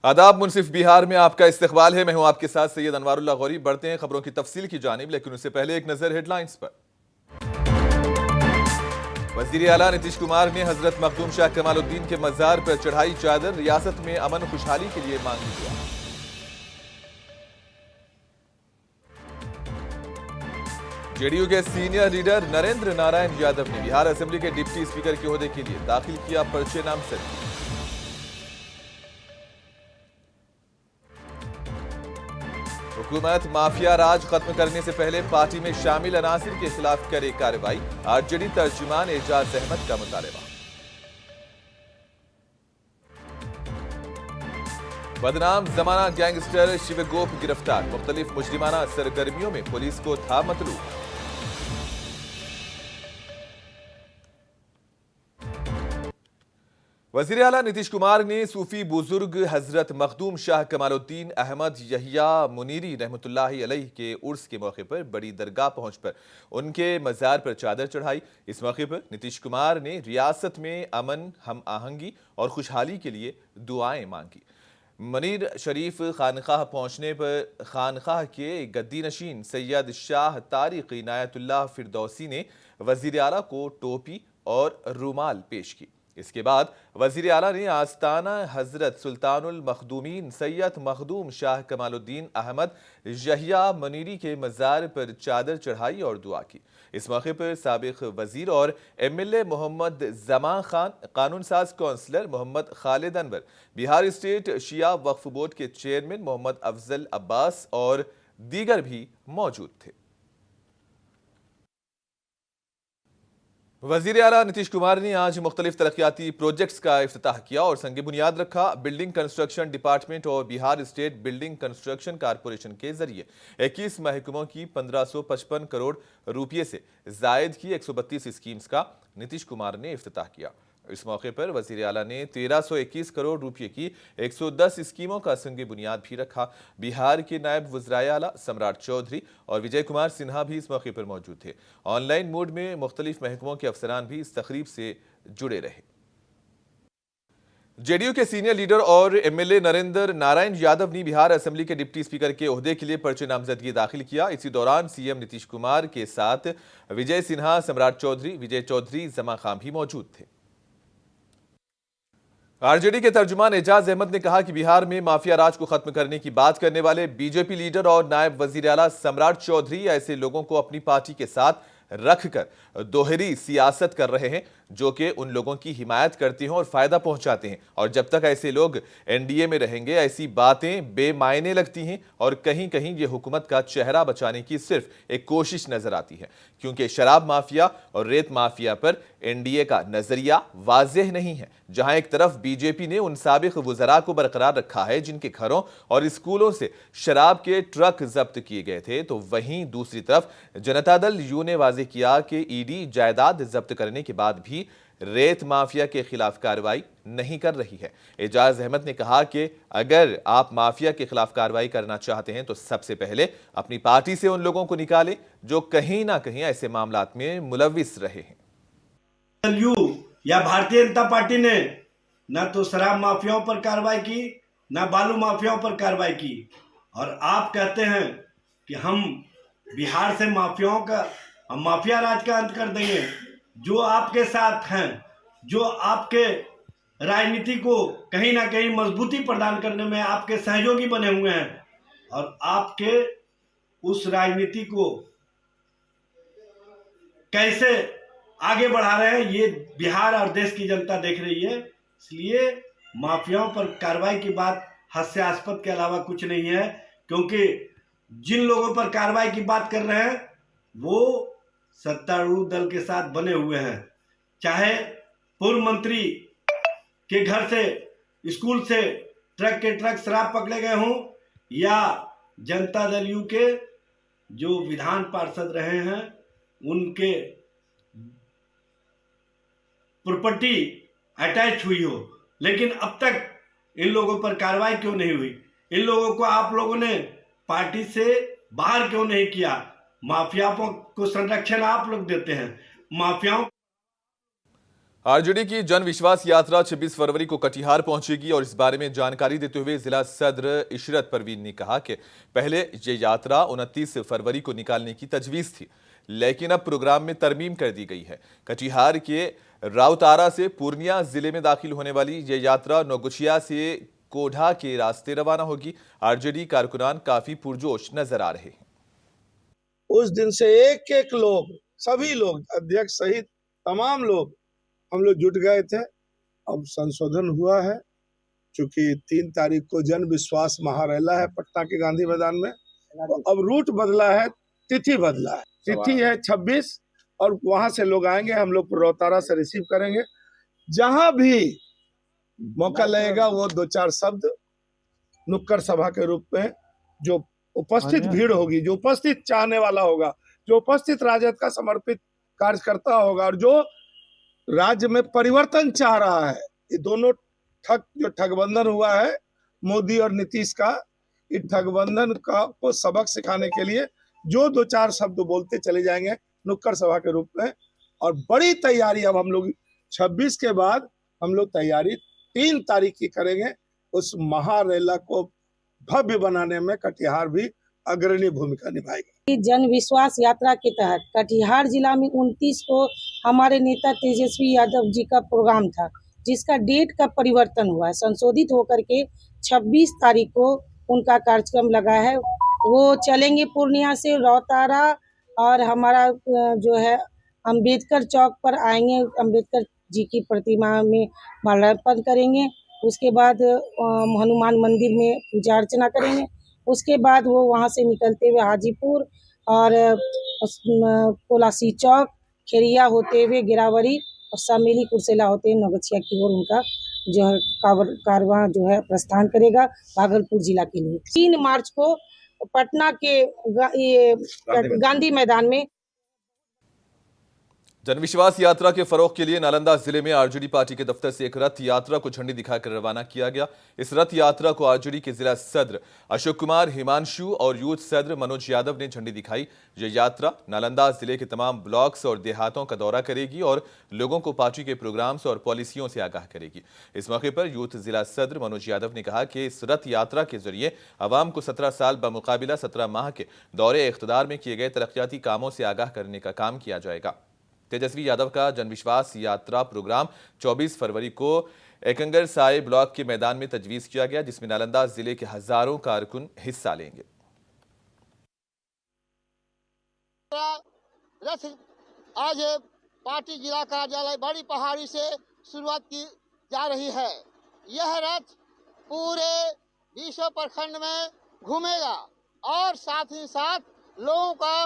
आदाब मुनसिफ बिहार में आपका इस्तकबाल है। मैं हूं आपके साथ सैयद अनवारुल्लाह गौरी। बढ़ते हैं खबरों की तफसील की जानिब, लेकिन उससे पहले एक नजर हेडलाइंस पर। वजीर आला नीतीश कुमार ने हजरत मखदूम शाह कमालुद्दीन के मजार पर चढ़ाई चादर, रियासत में अमन खुशहाली के लिए मांग किया। जेडीयू के सीनियर लीडर नरेंद्र नारायण यादव ने बिहार असेंबली के डिप्टी स्पीकर के ओहदे के लिए दाखिल किया पर्चे नामजद। हुकूमत माफिया राज खत्म करने से पहले पार्टी में शामिल अनासिर के खिलाफ करे कार्रवाई, आरजेडी तर्जुमान एजाज अहमद का मुतालबा। बदनाम जमाना गैंगस्टर शिवगोप गिरफ्तार, मुख्तलिफ मुजरिमाना सरगर्मियों में पुलिस को था मतलूब। वजीर आला नीतीश कुमार ने सूफी बुजुर्ग हजरत मखदूम शाह कमालुद्दीन अहमद यहिया मुनीरी रहमतुल्लाहि अलैह के उर्स के मौके पर बड़ी दरगाह पहुंचकर उनके मजार पर चादर चढ़ाई। इस मौके पर नीतीश कुमार ने रियासत में अमन, हम आहंगी और खुशहाली के लिए दुआएं मांगी। मनीर शरीफ खानकाह पहुंचने पर खानकाह के गद्दी नशीन सैयद शाह तारिक इनायतुल्लाह फिरदौसी ने वजीर आला को टोपी और रुमाल पेश की। इसके बाद वजीर आला ने आस्ताना हजरत सुल्तानुल मखदूमीन सैयद मखदूम शाह कमालुद्दीन अहमद यहिया मुनीरी के मजार पर चादर चढ़ाई और दुआ की। इस मौके पर साबिक वजीर और एमएलए मोहम्मद जमा खान, कानून साज councillor Mohammad Khalid Anwar, Bihar state Shia Waqf board के चेयरमैन मोहम्मद अफजल अब्बास और दीगर भी मौजूद थे। वजीर आला नीतीश कुमार ने आज मुख्तलिफ तरक्याती प्रोजेक्ट्स का इफ्तिताह किया और संग बुनियाद रखा। बिल्डिंग कंस्ट्रक्शन डिपार्टमेंट और Bihar state building construction corporation के जरिए 21 महकमों की 1555 करोड़ रुपये से जायद की 132 स्कीम्स का नीतीश कुमार ने इफ्तिताह किया। इस मौके पर वजीर आला ने 1321 करोड़ रुपये की 110 स्कीमों का संग बुनियाद भी रखा। बिहार के नायब वज़राए आला सम्राट चौधरी और विजय कुमार सिन्हा भी इस मौके पर मौजूद थे। ऑनलाइन मोड में मुख्तलिफ महकमों के अफसरान भी इस तकरीब से जुड़े रहे। जेडीयू के सीनियर लीडर और एमएलए नरेंद्र नारायण यादव ने बिहार असेंबली के डिप्टी स्पीकर के ओहदे के लिए पर्चे नामजदगी दाखिल किया। इसी दौरान सीएम नीतीश कुमार के साथ विजय सिन्हा, सम्राट चौधरी, विजय चौधरी, जमा खान भी मौजूद थे। आरजेडी के तर्जुमान एजाज अहमद ने कहा कि बिहार में माफिया राज को खत्म करने की बात करने वाले बीजेपी लीडर और नायब वजीर आला सम्राट चौधरी ऐसे लोगों को अपनी पार्टी के साथ रखकर दोहरी सियासत कर रहे हैं, जो कि उन लोगों की हिमायत करते हैं और फायदा पहुंचाते हैं। और जब तक ऐसे लोग एनडीए में रहेंगे, ऐसी बातें बेमायने लगती हैं और कहीं कहीं ये हुकूमत का चेहरा बचाने की सिर्फ एक कोशिश नजर आती है, क्योंकि शराब माफिया और रेत माफिया पर एनडीए का नजरिया वाज़ेह नहीं है। जहां एक तरफ बीजेपी ने उन साबिक वज़रा को बरकरार रखा है जिनके घरों और स्कूलों से शराब के ट्रक जब्त किए गए थे, तो वहीं दूसरी तरफ जनता दल यू ने वाज़ेह किया कि ईडी जायदाद जब्त करने के बाद भी रेत माफिया के खिलाफ कार्रवाई नहीं कर रही है। एजाज अहमद ने कहा कि अगर आप माफिया के खिलाफ कार्रवाई करना चाहते हैं तो सबसे पहले अपनी पार्टी से उन लोगों को निकालें जो कहीं ना कहीं ऐसे मामलात में मुलविस रहे हैं। यू या भारतीय जनता पार्टी ने न तो शराब माफियाओं पर कार्रवाई की, न बालू माफियाओं पर कार्रवाई की, और आप कहते हैं कि हम बिहार से माफिया राज का अंत कर देंगे। जो आपके साथ हैं, जो आपके राजनीति को कहीं ना कहीं मजबूती प्रदान करने में आपके सहयोगी बने हुए हैं, और आपके उस राजनीति को कैसे आगे बढ़ा रहे हैं, ये बिहार और देश की जनता देख रही है। इसलिए माफियाओं पर कार्रवाई की बात हास्यास्पद के अलावा कुछ नहीं है, क्योंकि जिन लोगों पर कार्रवाई की बात कर रहे हैं वो सत्तारूढ़ दल के साथ बने हुए हैं। चाहे पूर्व मंत्री के घर से, स्कूल से ट्रक के ट्रक शराब पकड़े गए हों, या जनता दल यू के जो विधान पार्षद रहे हैं उनके प्रॉपर्टी अटैच हुई हो, लेकिन अब तक इन लोगों पर कार्रवाई क्यों नहीं हुई? इन लोगों को आप लोगों ने पार्टी से बाहर क्यों नहीं किया? माफियाओं को संरक्षण आप लोग देते हैं। माफियाओं आरजेडी की जन विश्वास यात्रा 26 फरवरी को कटिहार पहुंचेगी और इस बारे में जानकारी देते हुए जिला सदर इशरत परवीन ने कहा कि पहले ये यात्रा 29 फरवरी को निकालने की तजवीज थी, लेकिन अब प्रोग्राम में तरमीम कर दी गई है। कटिहार के राउतारा से पूर्णिया जिले में दाखिल होने वाली ये यात्रा नौगुचिया से कोढ़ा के रास्ते रवाना होगी। आरजेडी कारकुनान काफी पुरजोश नजर आ रहे हैं। उस दिन से एक एक लोग, सभी लोग, अध्यक्ष सहित तमाम लोग, हम लोग जुट गए थे। अब संशोधन हुआ है, चूंकि 3 तारीख को जन विश्वास महारैला है पटना के गांधी मैदान में, तो अब रूट बदला है, तिथि बदला है। तिथि है 26 और वहां से लोग आएंगे, हम लोग रोहतारा से रिसीव करेंगे। जहां भी मौका लगेगा वो 2-4 शब्द नुक्कड़ सभा के रूप में, जो उपस्थित भीड़ होगी, जो उपस्थित चाहने वाला होगा, जो उपस्थित राजद का समर्पित कार्यकर्ता होगा और जो राज्य में परिवर्तन चाह रहा है, ये दोनों जो ठगबंधन हुआ है मोदी और नीतीश का, इस ठगबंधन का को सबक सिखाने के लिए जो 2-4 शब्द बोलते चले जाएंगे नुक्कड़ सभा के रूप में। और बड़ी तैयारी अब हम लोग 26 के बाद हम लोग तैयारी 3 तारीख की करेंगे। उस महारैला को भव्य बनाने में कटिहार भी अग्रणी भूमिका निभाएगी। जन विश्वास यात्रा के तहत कटिहार जिला में 29 को हमारे नेता तेजस्वी यादव जी का प्रोग्राम था, जिसका डेट का परिवर्तन हुआ है, संशोधित होकर के 26 तारीख को उनका कार्यक्रम लगा है। वो चलेंगे पूर्णिया से रोहतारा और हमारा जो है अंबेडकर चौक पर आएंगे, अंबेडकर जी की प्रतिमा में माल्यार्पण करेंगे। उसके बाद हनुमान मंदिर में पूजा अर्चना करेंगे। उसके बाद वो वहाँ से निकलते हुए हाजीपुर और कोलासी चौक, खेरिया होते हुए गिरावरी और सामेली कुर्सेला होते हुए नौगछिया की ओर उनका जो है कारवां जो है प्रस्थान करेगा भागलपुर जिला के लिए। 3 मार्च को पटना के गांधी मैदान में जनविश्वास यात्रा के फरोग के लिए नालंदा जिले में आरजेडी पार्टी के दफ्तर से एक रथ यात्रा को झंडी दिखाकर रवाना किया गया। इस रथ यात्रा को आरजेडी के जिला सदर अशोक कुमार हिमांशु और यूथ सदर मनोज यादव ने झंडी दिखाई। यह यात्रा नालंदा जिले के तमाम ब्लॉक्स और देहातों का दौरा करेगी और लोगों को पार्टी के प्रोग्राम्स और पॉलिसियों से आगाह करेगी। इस मौके पर यूथ जिला सदर मनोज यादव ने कहा कि इस रथ यात्रा के जरिए अवाम को 17 साल बमुकाबिला 17 माह के दौरे इख्तिदार में किए गए तरक्याती कामों से आगाह करने का काम किया जाएगा। तेजस्वी यादव का जनविश्वास यात्रा प्रोग्राम 24 फरवरी को एकंगर साई ब्लॉक के मैदान में तजवीज किया गया, जिसमें नालंदा जिले के हजारों कारकुन हिस्सा लेंगे। रथ आज पार्टी जिला कार्यालय बड़ी पहाड़ी से शुरुआत की जा रही है। यह रथ पूरे 20 प्रखंड में घूमेगा और साथ ही साथ लोगों का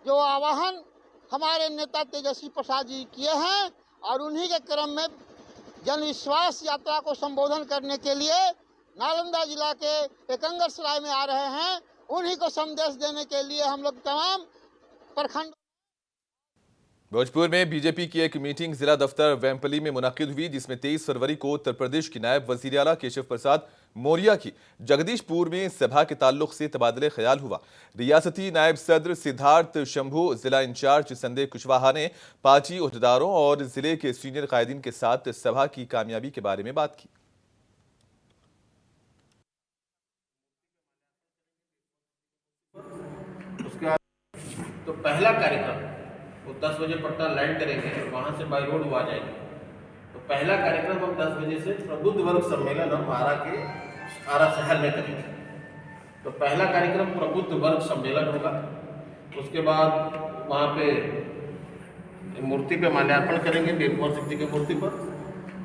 जो आह्वान हमारे नेता तेजस्वी प्रसाद जी किए हैं और उन्हीं के क्रम में जनविश्वास यात्रा को संबोधन करने के लिए नालंदा जिला के एकंगर सराय में आ रहे हैं। उन्हीं को संदेश देने के लिए हम लोग तमाम प्रखंड। भोजपुर में बीजेपी की एक मीटिंग जिला दफ्तर वेम्पली में मुनक्किद हुई, जिसमें 23 फरवरी को उत्तर प्रदेश की नायब वजीर आला केशव प्रसाद मौर्य की जगदीशपुर में सभा के ताल्लुक से तबादले ख्याल हुआ। रियासती नायब सदर सिद्धार्थ शंभू, जिला इंचार्ज संदेह कुशवाहा ने पार्टी ओहदेदारों और जिले के सीनियर कायदीन के साथ सभा की कामयाबी के बारे में बात की। तो पहला कार्यक्रम वो 10 बजे पटना लैंड करेंगे, वहाँ से बाई रोड वो आ जाएंगे। तो पहला कार्यक्रम हम 10 बजे से प्रबुद्ध वर्ग सम्मेलन हम आरा शहर में करेंगे। तो पहला कार्यक्रम प्रबुद्ध वर्ग सम्मेलन होगा। उसके बाद वहाँ पे मूर्ति पे माल्यार्पण करेंगे, वीर कुंवर सिंह जी की मूर्ति पर।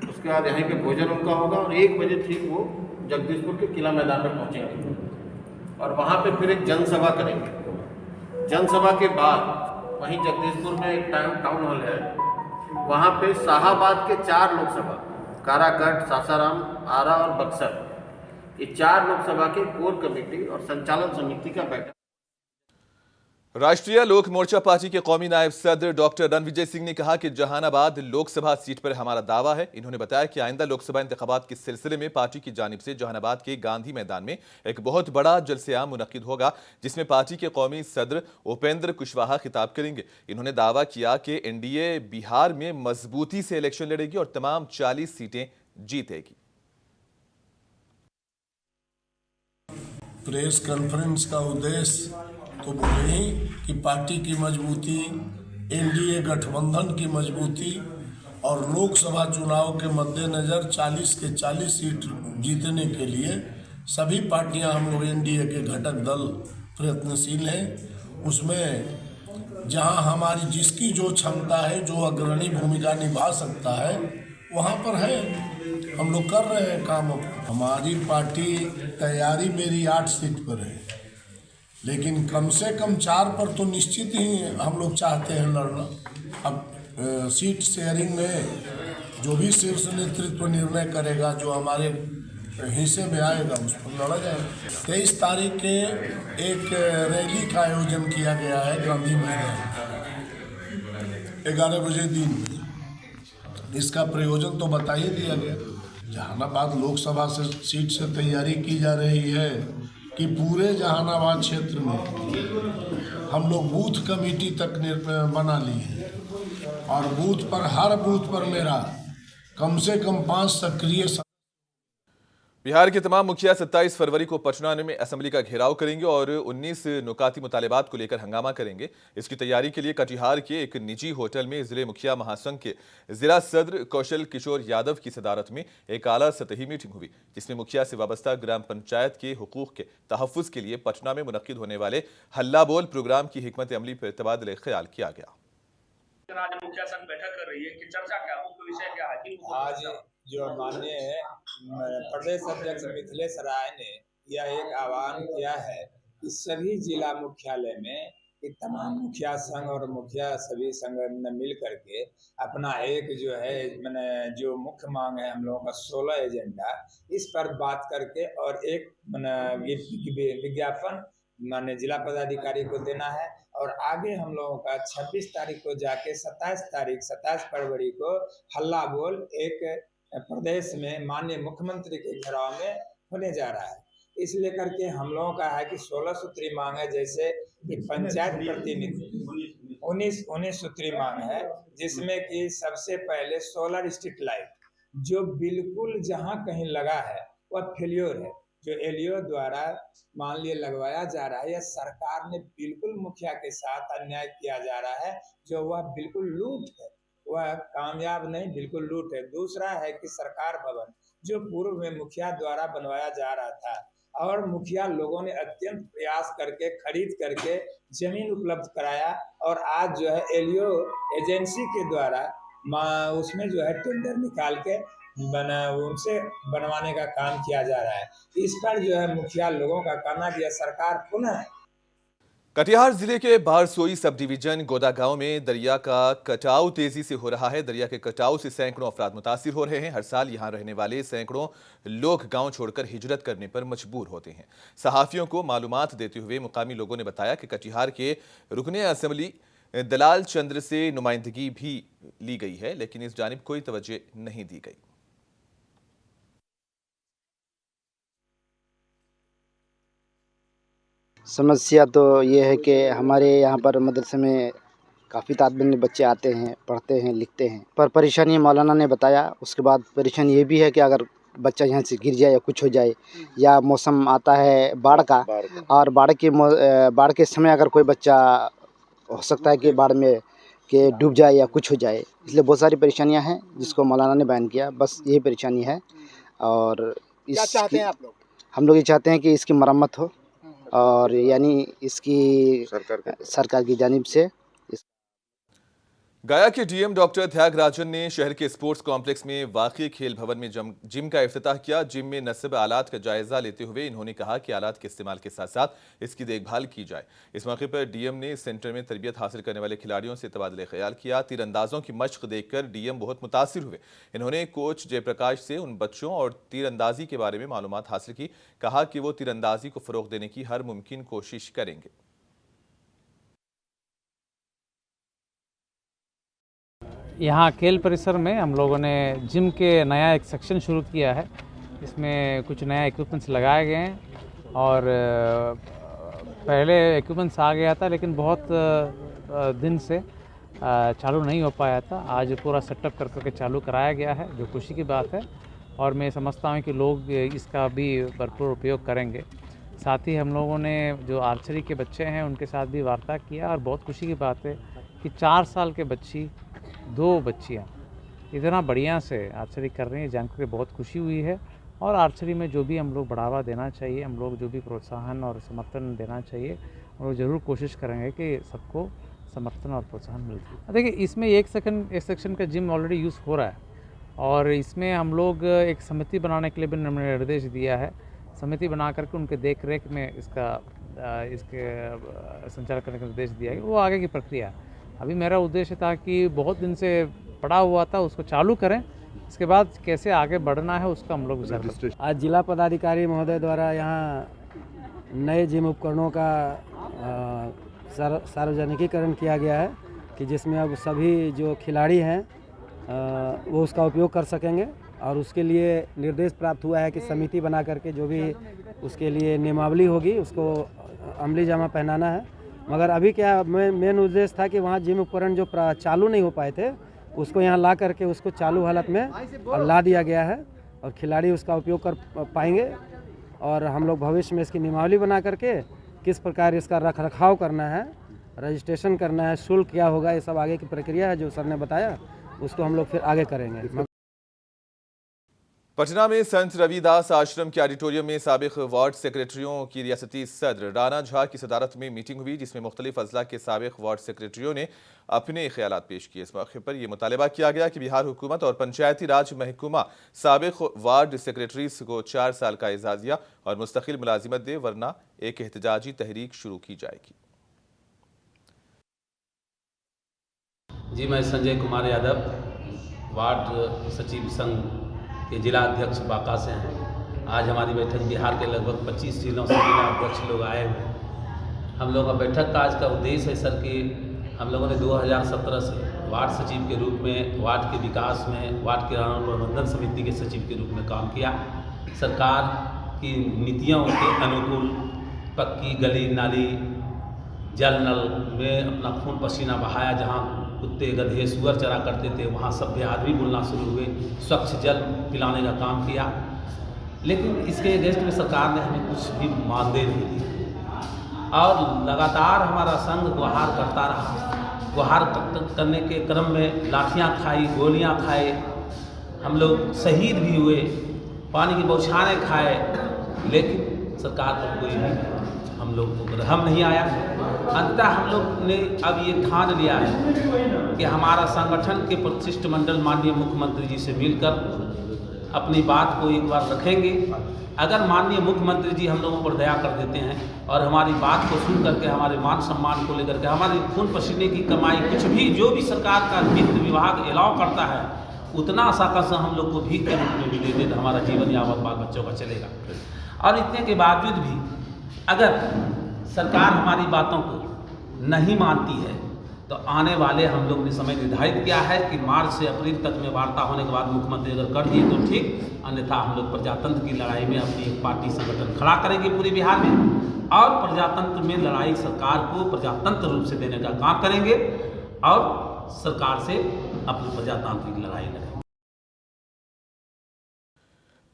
उसके बाद यहीं पे भोजन उनका होगा और 1 बजे ठीक वो जगदीशपुर के किला मैदान में पहुँचेंगे और वहाँ पे फिर एक जनसभा करेंगे। जनसभा के बाद वहीं जगदीशपुर में एक टाउन हॉल है, वहाँ पे शाहाबाद के 4 लोकसभा, काराकट, सासाराम, आरा और बक्सर, ये 4 लोकसभा के कोर कमेटी और संचालन समिति का बैठक। राष्ट्रीय लोक मोर्चा पार्टी के कौमी नायब सदर डॉक्टर रणविजय सिंह ने कहा कि जहानाबाद लोकसभा सीट पर हमारा दावा है। इन्होंने बताया कि आइंदा लोकसभा इंतखाबात के सिलसिले में पार्टी की जानिब से जहानाबाद के गांधी मैदान में एक बहुत बड़ा जलसे-आम मुनक्किद होगा, जिसमें पार्टी के कौमी सदर उपेंद्र कुशवाहा खिताब करेंगे। इन्होंने दावा किया कि एनडीए बिहार में मजबूती से इलेक्शन लड़ेगी और तमाम 40 सीटें जीतेगी। प्रेस कॉन्फ्रेंस का उद्देश्य तो बोले ही कि पार्टी की मजबूती, एनडीए गठबंधन की मजबूती और लोकसभा चुनाव के मद्देनज़र 40 के 40 सीट जीतने के लिए सभी पार्टियां, हम लोग एनडीए के घटक दल प्रयत्नशील हैं। उसमें जहां हमारी जिसकी जो क्षमता है, जो अग्रणी भूमिका निभा सकता है, वहां पर है, हम लोग कर रहे हैं काम। हमारी पार्टी तैयारी मेरी 8 सीट पर है, लेकिन कम से कम 4 पर तो निश्चित ही हम लोग चाहते हैं लड़ना। अब सीट शेयरिंग में जो भी शीर्ष नेतृत्व निर्णय करेगा, जो हमारे हिस्से में आएगा, उस पर लड़ा जाएगा। 23 तारीख के एक रैली का आयोजन किया गया है गांधी मैदान, 11 बजे दिन में। इसका प्रयोजन तो बता ही दिया गया। जहानाबाद लोकसभा से सीट से तैयारी की जा रही है कि पूरे जहानाबाद क्षेत्र में हम लोग बूथ कमेटी तक बना ली है और बूथ पर, हर बूथ पर मेरा कम से कम 5 सक्रिय। बिहार के तमाम मुखिया 27 फरवरी को पटना में असेंबली का घेराव करेंगे और 19 नुकाती मुतालिबात को लेकर हंगामा करेंगे। इसकी तैयारी के लिए कटिहार के एक निजी होटल में जिले मुखिया महासंघ के जिला सदर कौशल किशोर यादव की सदारत में एक आला सतही मीटिंग हुई, जिसमें मुखिया से वाबस्ता ग्राम पंचायत के हुकूक के तहफ़्फ़ुज़ के लिए पटना में मुनक्किद होने वाले हल्ला बोल प्रोग्राम की हिकमत अमली पर तबादले ख्याल किया गया। आज मुखिया संघ बैठक कर रही है कि चर्चा क्या, मुख्य विषय क्या है? आज जो माननीय प्रदेश अध्यक्ष मिथिलेश राय ने यह एक आह्वान किया है कि सभी जिला मुख्यालय में कि तमाम मुखिया संघ और मुखिया सभी संघ मिल करके अपना एक जो है मैंने जो मुख्य मांग है हम लोगों का 16 एजेंडा, इस पर बात करके और एक विज्ञापन माननीय जिला पदाधिकारी को देना है और आगे हम लोगों का 26 तारीख को जाके 27 फरवरी को हल्ला बोल एक प्रदेश में माननीय मुख्यमंत्री के घेराव में होने जा रहा है। इस लेकर के हम लोगों का है कि 16 सूत्री मांग है, जैसे कि पंचायत प्रतिनिधि 19 सूत्री मांग है, जिसमें कि सबसे पहले सोलर स्ट्रीट लाइट जो बिल्कुल जहां कहीं लगा है वह फेल्योर है, जो एलईओ द्वारा मान लिए लगवाया जा रहा है, या सरकार ने बिल्कुल मुखिया के साथ अन्याय किया जा रहा है, जो वह बिल्कुल लूट है, वह कामयाब नहीं, बिल्कुल लूट है। दूसरा है कि सरकार भवन जो पूर्व में मुखिया द्वारा बनवाया जा रहा था और मुखिया लोगों ने अत्यंत प्रयास करके खरीद करके जमीन उपलब्ध कराया और आज जो है एलईओ एजेंसी के द्वारा उसमें जो है टेंडर निकाल के उनसे बनवाने का काम किया जा रहा है। इस पर जो है मुखिया लोगों का कहना कि सरकार पुनः। कटिहार जिले के बारसोई सब डिवीजन गोदा गांव में दरिया का कटाव तेजी से हो रहा है। दरिया के कटाव से सैकड़ों अफराद मुतासिर हो रहे हैं। हर साल यहां रहने वाले सैकड़ों लोग गांव छोड़कर हिजरत करने पर मजबूर होते हैं। सहाफियों को मालूमात देते हुए मुकामी लोगों ने बताया कि कटिहार के रुकने असेंबली दलाल चंद्र से नुमाइंदगी भी ली गई है, लेकिन इस जानिब कोई तवज्जो नहीं दी गई। समस्या तो ये है कि हमारे यहाँ पर मदरसे में काफ़ी तादाद में बच्चे आते हैं, पढ़ते हैं, लिखते हैं, पर परेशानी मौलाना ने बताया। उसके बाद परेशानी ये भी है कि अगर बच्चा यहाँ से गिर जाए या कुछ हो जाए, या मौसम आता है बाढ़ का, और बाढ़ के समय अगर कोई बच्चा हो सकता है कि बाढ़ में कि डूब जाए या कुछ हो जाए, इसलिए बहुत सारी परेशानियाँ हैं जिसको मौलाना ने बयान किया। बस यही परेशानी है। और क्या चाहते हैं आप लोग? हम लोग ये चाहते हैं कि इसकी मरम्मत हो और यानी इसकी सरकार की जानिब से। गया के डीएम डॉक्टर त्यागराजन ने शहर के स्पोर्ट्स कॉम्प्लेक्स में वाक़ई खेल भवन में जिम का इफ्तिताह किया। जिम में नस्ब आलात का जायजा लेते हुए इन्होंने कहा कि आलात के इस्तेमाल के साथ साथ इसकी देखभाल की जाए। इस मौके पर डीएम ने इस सेंटर में तरबियत हासिल करने वाले खिलाड़ियों से तबादले ख्याल किया। तीरंदाजों की मश्क देखकर डीएम बहुत मुतासिर हुए। इन्होंने कोच जयप्रकाश से उन बच्चों और तीरंदाजी के बारे में मालूमात हासिल की। कहा कि वो तीरंदाजी को फ़रोग़ देने की हर मुमकिन कोशिश करेंगे। यहाँ खेल परिसर में हम लोगों ने जिम के नया एक सेक्शन शुरू किया है। इसमें कुछ नया इक्विपमेंट्स लगाए गए हैं और पहले इक्विपमेंट्स आ गया था लेकिन बहुत दिन से चालू नहीं हो पाया था। आज पूरा सेटअप करके चालू कराया गया है, जो खुशी की बात है और मैं समझता हूँ कि लोग इसका भी भरपूर उपयोग करेंगे। साथ ही हम लोगों ने जो आर्चरी के बच्चे हैं उनके साथ भी वार्ता किया और बहुत खुशी की बात है कि 4 साल के बच्ची 2 बच्चियाँ इतना बढ़िया से आर्चरी कर रही हैं, जानकर के बहुत खुशी हुई है। और आर्चरी में जो भी हम लोग बढ़ावा देना चाहिए, हम लोग जो भी प्रोत्साहन और समर्थन देना चाहिए, हम लोग ज़रूर कोशिश करेंगे कि सबको समर्थन और प्रोत्साहन मिलती है। देखिए, इसमें एक सेक्शन का जिम ऑलरेडी यूज़ हो रहा है और इसमें हम लोग एक समिति बनाने के लिए भी हमने निर्देश दिया है। समिति बना करके उनके देख रेख में इसके संचालन करने का निर्देश दिया है। वो आगे की प्रक्रिया है। अभी मेरा उद्देश्य था कि बहुत दिन से पड़ा हुआ था उसको चालू करें, इसके बाद कैसे आगे बढ़ना है उसका हम लोग विचार करते हैं। आज जिला पदाधिकारी महोदय द्वारा यहाँ नए जिम उपकरणों का सार्वजनिकीकरण किया गया है कि जिसमें अब सभी जो खिलाड़ी हैं वो उसका उपयोग कर सकेंगे और उसके लिए निर्देश प्राप्त हुआ है कि समिति बना करके जो भी उसके लिए नियमावली होगी उसको अमली जामा पहनाना है। मगर अभी क्या मेन उद्देश्य था कि वहाँ जिम उपकरण जो चालू नहीं हो पाए थे उसको यहाँ ला करके उसको चालू हालत में ला दिया गया है और खिलाड़ी उसका उपयोग कर पाएंगे और हम लोग भविष्य में इसकी नियमावली बना करके किस प्रकार इसका रख रखाव करना है, रजिस्ट्रेशन करना है, शुल्क क्या होगा, ये सब आगे की प्रक्रिया है जो सर ने बताया, उसको हम लोग फिर आगे करेंगे। पटना में संत रविदास आश्रम के ऑडिटोरियम में साबिक वार्ड सेक्रेटरियों की रियासती सदर राना झा की सदारत में मीटिंग हुई, जिसमें मुख्तलिफ अजला के साबिक वार्ड सेक्रेटरियों ने अपने ख्यालात पेश किए। इस मौके पर यह मुतालबा किया गया कि बिहार हुकूमत और पंचायती राज महकमा साबिक वार्ड सेक्रेटरीज को 4 साल का एजाजिया और मुस्तकिल मुलाजिमत दे, वरना एक एहतजाजी तहरीक शुरू की जाएगी। जी, मैं संजय कुमार यादव, वार्ड सचिव संघ के जिला अध्यक्ष बांका से हैं। आज हमारी बैठक बिहार के लगभग 25 जिलों से जिला अध्यक्ष लोग आए हुए हैं। हम लोग का बैठक का आज का उद्देश्य है सर कि हम लोगों ने 2017 से वार्ड सचिव के रूप में वार्ड के विकास में वार्ड किराना प्रबंधन समिति के सचिव के रूप में काम किया। सरकार की नीतियों के अनुकूल पक्की गली नाली जल नल में अपना खून पसीना बहाया। जहाँ कुत्ते गधे सुअर चरा करते थे वहाँ सभ्य आदमी बोलना शुरू हुए, स्वच्छ जल पिलाने का काम किया। लेकिन इसके अगेंस्ट में सरकार ने हमें कुछ भी मानदेय नहीं दी और लगातार हमारा संघ गुहार करता रहा। गुहार करने के क्रम में लाठियाँ खाई, गोलियाँ खाए, हम लोग शहीद भी हुए, पानी की बौछारें खाए, लेकिन सरकार पर कोई भी हम लोग को रहम नहीं आया। अंततः हम लोग ने अब ये ठान लिया है कि हमारा संगठन के प्रतिष्ठ मंडल माननीय मुख्यमंत्री जी से मिलकर अपनी बात को एक बार रखेंगे। अगर माननीय मुख्यमंत्री जी हम लोगों पर दया कर देते हैं और हमारी बात को सुन करके हमारे मान सम्मान को लेकर के हमारे खून पसीने की कमाई कुछ भी जो भी सरकार का वित्त विभाग अलाउ करता है उतना सा हम लोग को भी के रूप में भी दे दे तो हमारा जीवन यावत बाल बच्चों का चलेगा। और इतने के बावजूद भी अगर सरकार हमारी बातों को नहीं मानती है तो आने वाले हम लोग ने समय निर्धारित किया है कि मार्च से अप्रैल तक में वार्ता होने के बाद मुख्यमंत्री अगर कर दिए तो ठीक, अन्यथा हम लोग प्रजातंत्र की लड़ाई में अपनी एक पार्टी संगठन खड़ा करेंगे पूरे बिहार में और प्रजातंत्र में लड़ाई सरकार को प्रजातंत्र रूप से देने का काम करेंगे और सरकार से अपनी प्रजातांत्रिक लड़ाई लड़ेंगे।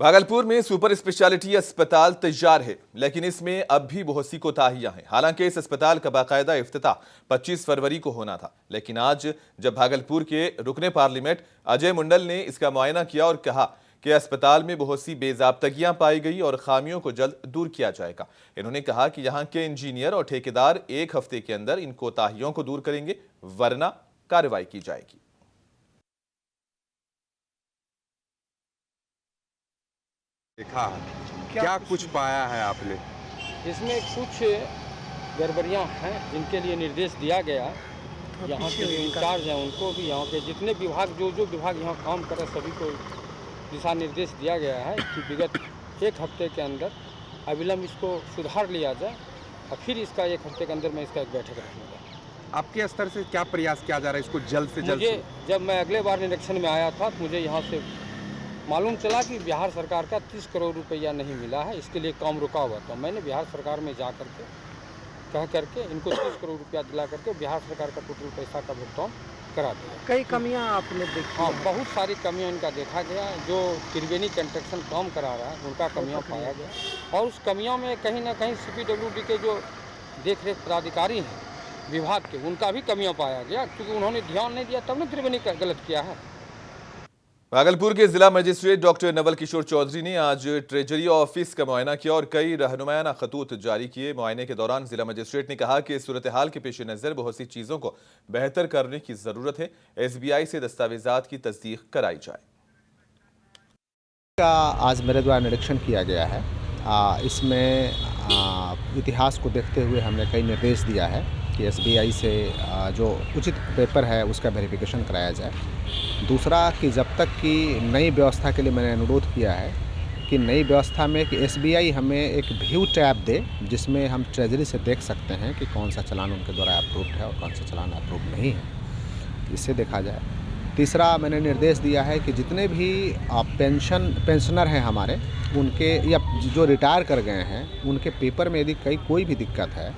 भागलपुर में सुपर स्पेशलिटी अस्पताल तैयार है, लेकिन इसमें अब भी बहुत सी कोताहियां हैं। हालांकि इस अस्पताल का बाकायदा इफ्तिताह 25 फरवरी को होना था, लेकिन आज जब भागलपुर के रुकने पार्लियामेंट अजय मुंडल ने इसका मुआयना किया और कहा कि अस्पताल में बहुत सी बेजाब्तगियां पाई गई और खामियों को जल्द दूर किया जाएगा। इन्होंने कहा कि यहां के इंजीनियर और ठेकेदार 1 हफ्ते के अंदर इन कोताहियों को दूर करेंगे, वरना कार्रवाई की जाएगी। देखा क्या कुछ पाया है आपने? इसमें कुछ गड़बड़ियां हैं जिनके लिए निर्देश दिया गया। यहाँ के जो इंचार्ज हैं उनको भी, यहाँ के जितने विभाग जो विभाग यहाँ काम कर रहे सभी को दिशा निर्देश दिया गया है कि विगत 1 हफ्ते के अंदर अविलंब इसको सुधार लिया जाए और फिर इसका 1 हफ्ते के अंदर मैं इसका एक बैठक रखूँगा। आपके स्तर से क्या प्रयास किया जा रहा है इसको जल्द से जल्द? मुझे जब मैं अगले बार निरीक्षण में आया था तो मुझे यहाँ से मालूम चला कि बिहार सरकार का 30 करोड़ रुपया नहीं मिला है, इसके लिए काम रुका हुआ था। मैंने बिहार सरकार में जा करके कह करके इनको 30 करोड़ रुपया दिला करके बिहार सरकार का टोटल पैसा का भुगतान करा दिया। कई कमियां आपने देखी? हाँ, बहुत सारी कमियां इनका देखा गया। जो त्रिवेणी कंस्ट्रक्शन काम करा रहा है उनका कमियां पाया गया, और उस कमियों में कहीं ना कहीं CPWD के जो देख रेख पदाधिकारी हैं विभाग के, उनका भी कमियां पाया गया, क्योंकि उन्होंने ध्यान नहीं दिया तब ना त्रिवेणी गलत किया है। भागलपुर के जिला मजिस्ट्रेट डॉक्टर नवल किशोर चौधरी ने आज ट्रेजरी ऑफिस का मुआयना किया और कई रहनुमायाना खतूत जारी किए। मुआयने के दौरान जिला मजिस्ट्रेट ने कहा कि सूरत हाल के पेश नज़र बहुत सी चीज़ों को बेहतर करने की ज़रूरत है। SBI से दस्तावेजात की तस्दीक कराई जाए। का आज मेरे द्वारा निरीक्षण किया गया है। इसमें इतिहास को देखते हुए हमने कई निर्देश दिया है कि SBI से जो उचित पेपर है उसका वेरिफिकेशन कराया जाए। दूसरा कि जब तक कि नई व्यवस्था के लिए मैंने अनुरोध किया है कि नई व्यवस्था में कि SBI हमें एक व्यू टैब दे जिसमें हम ट्रेजरी से देख सकते हैं कि कौन सा चालान उनके द्वारा अप्रूव्ड है और कौन सा चालान अप्रूव्ड नहीं है, इससे देखा जाए। तीसरा मैंने निर्देश दिया है कि जितने भी पेंशनर हैं हमारे, उनके या जो रिटायर कर गए हैं उनके पेपर में यदि कोई भी दिक्कत है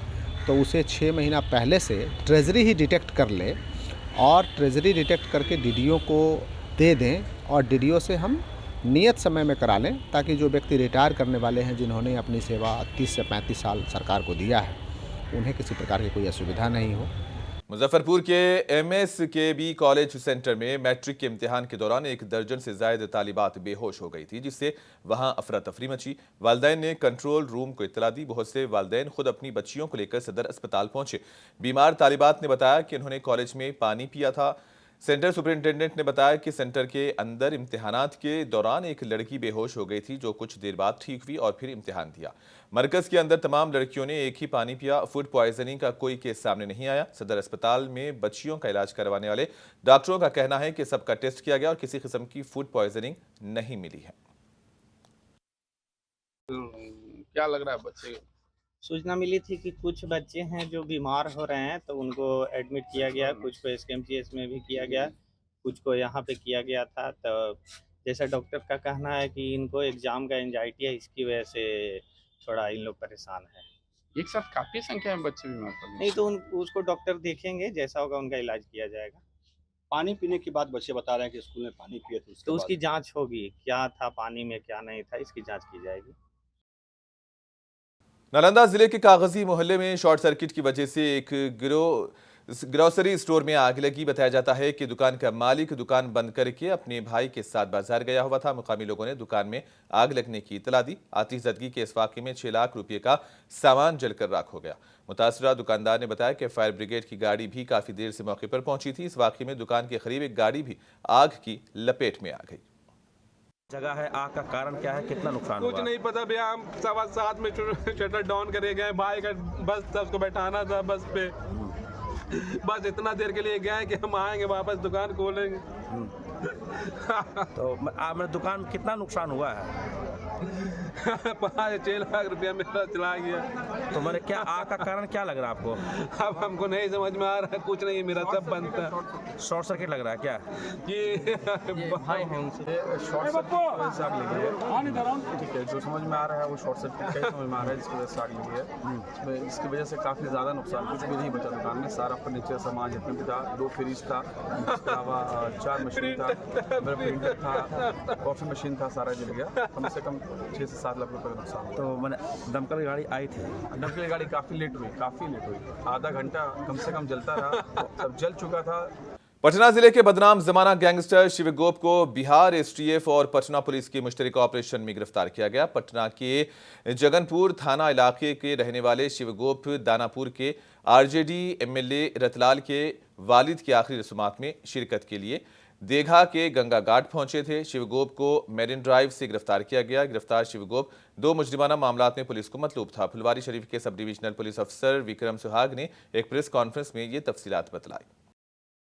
तो उसे 6 महीना पहले से ट्रेजरी ही डिटेक्ट कर ले और ट्रेजरी डिटेक्ट करके DDO को दे दें और DDO से हम नियत समय में करा लें, ताकि जो व्यक्ति रिटायर करने वाले हैं जिन्होंने अपनी सेवा 30 से 35 साल सरकार को दिया है उन्हें किसी प्रकार की कोई असुविधा नहीं हो। मुजफ्फरपुर के MSKB कॉलेज सेंटर में मैट्रिक के इम्तिहान के दौरान 1 दर्जन से ज्यादा तालिबात बेहोश हो गई थी, जिससे वहां अफरा तफरी मची। वालिदैन ने कंट्रोल रूम को इत्तला दी। बहुत से वालिदैन खुद अपनी बच्चियों को लेकर सदर अस्पताल पहुंचे। बीमार तालिबात ने बताया कि उन्होंने कॉलेज में पानी पिया था। सेंटर सुपरिंटेंडेंट ने बताया कि सेंटर के अंदर इम्तिहानात के दौरान एक लड़की बेहोश हो गई थी, जो कुछ देर बाद ठीक हुई और फिर इम्तिहान दिया। मरकज के अंदर तमाम लड़कियों ने एक ही पानी पिया। फूड पॉइजनिंग का कोई केस सामने नहीं आया। सदर अस्पताल में बच्चियों का इलाज करवाने वाले डॉक्टरों का कहना है कि सबका टेस्ट किया गया और किसी किस्म की फूड पॉइजनिंग नहीं मिली है। क्या लग रहा है बच्चे? सूचना मिली थी कि कुछ बच्चे हैं जो बीमार हो रहे हैं, तो उनको एडमिट किया गया, कुछ को SKMGH में भी किया गया, कुछ को यहाँ पे किया गया था। तो जैसा डॉक्टर का कहना है कि इनको एग्जाम का एंजाइटी है, इसकी वजह से थोड़ा इन लोग परेशान है। एक साथ काफी संख्या में बच्चे बीमार पड़ गए? नहीं तो उसको डॉक्टर देखेंगे, जैसा होगा उनका इलाज किया जाएगा। पानी पीने के बाद बच्चे बता रहे हैं कि स्कूल में पानी पिए थे, तो उसकी जाँच होगी, क्या था पानी में क्या नहीं था, इसकी जाँच की जाएगी। नालंदा जिले के कागजी मोहल्ले में शॉर्ट सर्किट की वजह से एक ग्रोसरी स्टोर में आग लगी। बताया जाता है कि दुकान का मालिक दुकान बंद करके अपने भाई के साथ बाजार गया हुआ था। मुकामी लोगों ने दुकान में आग लगने की इतला दी। आतिशज़दगी के इस वाक़े में 6 लाख रुपये का सामान जलकर राख हो गया। मुतासरा दुकानदार ने बताया कि फायर ब्रिगेड की गाड़ी भी काफ़ी देर से मौके पर पहुंची थी। इस वाक़े में दुकान के करीब एक गाड़ी भी आग की लपेट में आ गई। जगह है, आग का कारण क्या है, कितना नुकसान कुछ नहीं पता भैया। हम 7:15 में शटर डाउन करे गए, भाई का बस था, उसको बैठाना था बस पे। बस इतना देर के लिए गए कि हम आएंगे वापस दुकान खोलेंगे। तो मेरे दुकान में कितना नुकसान हुआ है? 5-6 लाख रुपया मेरा चला गया। तो मेरे क्या आग का कारण क्या लग रहा है आपको? अब हमको नहीं समझ में आ रहा है, कुछ नहीं, मेरा सब बंद था। शॉर्ट सर्किट लग रहा है क्या? ये भाई हैं उनसे शॉर्ट सर्किट से आग लगी है। ठीक है, जो समझ में आ रहा है वो शॉर्ट सर्किट का समझ में आ रहा है, जिसकी वजह से आग लगी है। इसकी वजह से काफ़ी ज़्यादा नुकसान, कुछ भी नहीं बचा दुकान में। सारा फर्नीचर सामान जितना भी था, 2 फ्रिज था, इसके अलावा 4 मशीन था, मेरा प्रिंटर था, कॉफी मशीन था, सारा जल गया। कम से कम 6 से 7 लाख रुपये का नुकसान। तो मैंने दमकल की गाड़ी आई थी? दमकल की गाड़ी काफ़ी लेट हुई, आधा घंटा कम से कम जलता रहा, तब जल चुका था। पटना जिले के बदनाम जमाना गैंगस्टर शिवगोप को बिहार STF और पटना पुलिस के मुश्तरका ऑपरेशन में गिरफ्तार किया गया। पटना के जगनपुर थाना इलाके के रहने वाले शिवगोप दानापुर के RJD MLA रतलाल के वालिद की आखिरी रस्मात में शिरकत के लिए देघा के गंगा घाट पहुंचे थे। शिवगोप को मेरिन ड्राइव से गिरफ्तार किया गया। गिरफ्तार शिवगोप 2 मुजरिमाना मामलात में पुलिस को मतलूब था। फुलवारी शरीफ के सब डिविजनल पुलिस अफसर विक्रम सुहाग ने एक प्रेस कॉन्फ्रेंस में ये तफसीलात बतलाई।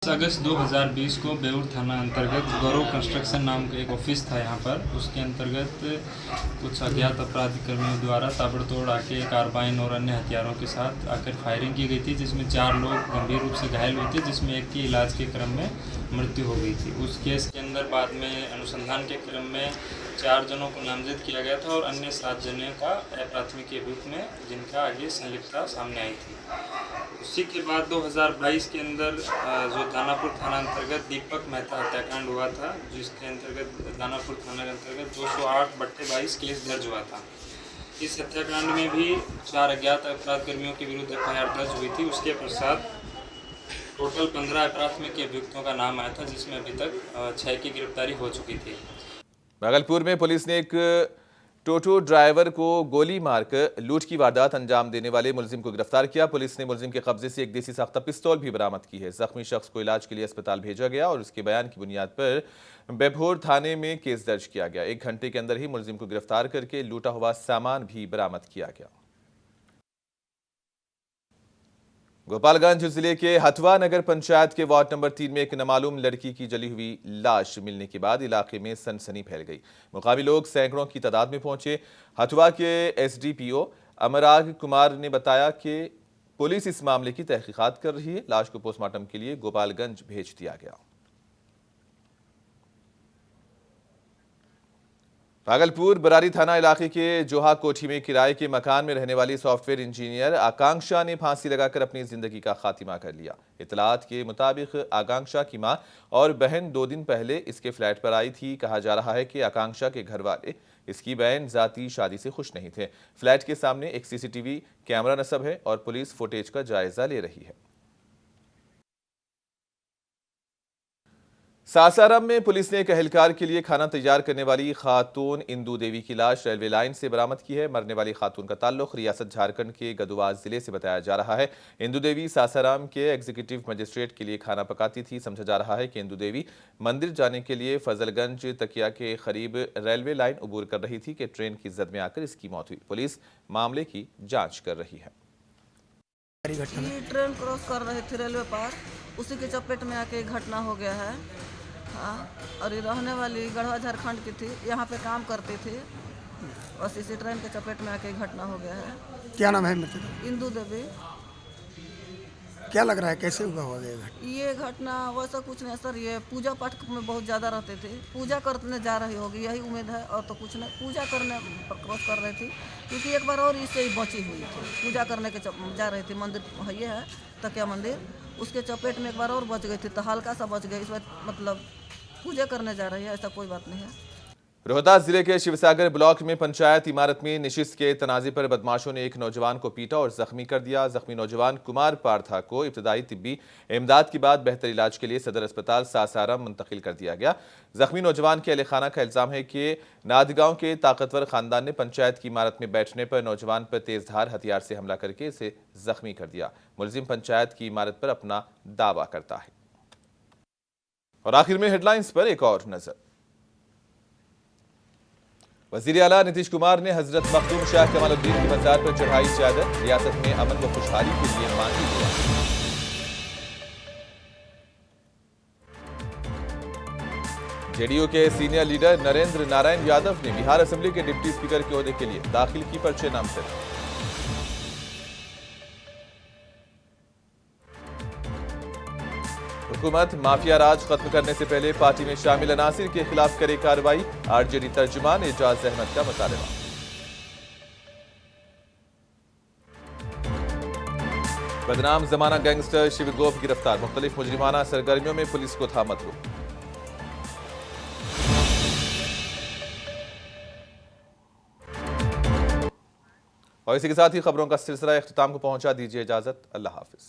5 अगस्त 2020 को बेउर थाना अंतर्गत गौरव कंस्ट्रक्शन नाम का एक ऑफिस था यहाँ पर। उसके अंतर्गत कुछ अज्ञात अपराधी कर्मियों द्वारा ताबड़तोड़ आके कार्बाइन और अन्य हथियारों के साथ आकर फायरिंग की गई थी, जिसमें 4 लोग गंभीर रूप से घायल हुए थे, जिसमें एक की इलाज के क्रम में मृत्यु हो गई थी। उस केस के अंदर बाद में अनुसंधान के क्रम में 4 जनों को नामजद किया गया था और अन्य 7 जनों का प्राथमिक अभियुक्त में जिनका आगे संलिप्तता सामने आई थी। उसी के बाद 2022 के अंदर जो दानापुर थाना अंतर्गत दीपक मेहता हत्याकांड हुआ था, जिसके अंतर्गत दानापुर थाना के अंतर्गत 208/22 केस दर्ज हुआ था। इस हत्याकांड में भी 4 अज्ञात अपराध कर्मियों के विरुद्ध FIR दर्ज हुई थी। उसके पश्चात टोटल 15 प्राथमिक अभियुक्तों का नाम आया था, जिसमें अभी तक 6 की गिरफ्तारी हो चुकी थी। भागलपुर में पुलिस ने एक टोटो ड्राइवर को गोली मारकर लूट की वारदात अंजाम देने वाले मुलजिम को गिरफ्तार किया। पुलिस ने मुलजिम के कब्जे से एक देसी साख्ता पिस्तौल भी बरामद की है। जख्मी शख्स को इलाज के लिए अस्पताल भेजा गया और उसके बयान की बुनियाद पर बेभोर थाने में केस दर्ज किया गया। 1 घंटे के अंदर ही मुलजिम को गिरफ्तार करके लूटा हुआ सामान भी बरामद किया गया। गोपालगंज जिले के हथवा नगर पंचायत के वार्ड नंबर 3 में एक नामालूम लड़की की जली हुई लाश मिलने के बाद इलाके में सनसनी फैल गई। मुकामी लोग सैकड़ों की तादाद में पहुंचे। हथवा के SDPO अमराग कुमार ने बताया कि पुलिस इस मामले की तहकीकात कर रही है। लाश को पोस्टमार्टम के लिए गोपालगंज भेज दिया गया। भागलपुर बरारी थाना इलाके के जोहा कोठी में किराए के मकान में रहने वाली सॉफ्टवेयर इंजीनियर आकांक्षा ने फांसी लगाकर अपनी जिंदगी का खात्मा कर लिया। इतलात के मुताबिक आकांक्षा की मां और बहन 2 दिन पहले इसके फ्लैट पर आई थी। कहा जा रहा है कि आकांक्षा के घर वाले इसकी बहन जाती शादी से खुश नहीं थे। फ्लैट के सामने एक CCTV कैमरा नस्ब है और पुलिस फुटेज का जायजा ले रही है। सासाराम में पुलिस ने एक एहलकार के लिए खाना तैयार करने वाली खातून इंदू देवी की लाश रेलवे लाइन से बरामद की है। मरने वाली खातून का ताल्लुक रियासत झारखंड के गदुवाज जिले से बताया जा रहा है। इंदू देवी सासाराम के एग्जीक्यूटिव मजिस्ट्रेट के लिए खाना पकाती थी। समझा जा रहा है कि इंदू देवी मंदिर जाने के लिए फजलगंज तकिया के करीब रेलवे लाइन अबूर कर रही थी कि ट्रेन की जद में आकर इसकी मौत हुई। पुलिस मामले की जाँच कर रही है। ट्रेन क्रॉस कर रहे थे रेलवे पार, उसी के चपेट में आके घटना हो गया है। हाँ, और ये रहने वाली गढ़वा झारखंड की थी, यहाँ पे काम करती थी, बस इसी ट्रेन के चपेट में आके घटना हो गया है। क्या नाम है मतलब? इंदू देवी। क्या लग रहा है कैसे हुआ ये घटना? वैसा कुछ नहीं सर, ये पूजा पाठ में बहुत ज़्यादा रहते थे, पूजा करने जा रही होगी यही उम्मीद है, और तो कुछ नहीं। पूजा करने क्रॉस कर रही थी, क्योंकि एक बार और इससे ही बची हुई थी। पूजा करने के जा रही थी, मंदिर ये है तकिया मंदिर, उसके चपेट में एक बार और बच गई थी, तो हल्का सा बच गई। इस बार मतलब पूजा करने जा रही है, ऐसा कोई बात नहीं है। रोहतास जिले के शिवसागर ब्लॉक में पंचायत इमारत में नशिस्त के तनाजे पर बदमाशों ने एक नौजवान को पीटा और जख्मी कर दिया। जख्मी नौजवान कुमार पारथा को इब्तदाई तिब्बी इमदाद के बाद बेहतर इलाज के लिए सदर अस्पताल सासाराम मुंतकिल कर दिया गया। जख्मी नौजवान के अहलखाना का इल्जाम है कि नादगांव के ताकतवर खानदान ने पंचायत की इमारत में बैठने पर नौजवान पर तेजधार हथियार से हमला करके इसे जख्मी कर दिया। मुलजिम पंचायत की इमारत पर अपना दावा करता है। और आखिर में हेडलाइंस पर एक और नजर। वजीर आला नीतीश कुमार ने हजरत मखदूम शाह कमालुद्दीन की मज़ार पर चढ़ाई चादर, रियासत में अमन व खुशहाली के लिए मांगी दुआ। जेडीयू के सीनियर लीडर नरेंद्र नारायण यादव ने बिहार असेंबली के डिप्टी स्पीकर के ओहदे के लिए दाखिल की पर्चे नामजद। हुकूमत माफिया राज खत्म करने से पहले पार्टी में शामिल अनासिर के खिलाफ करे कार्रवाई, आरजेडी तर्जुमान एजाज अहमद का मुतालबा। बदनाम जमाना गैंगस्टर शिवगोप गिरफ्तार, मुख्तलिफ मुजरिमाना सरगर्मियों में पुलिस को था मतलूब। और इसी के साथ ही खबरों का सिलसिला इख्तिताम को पहुंचा। दीजिए इजाजत, अल्लाह हाफिज।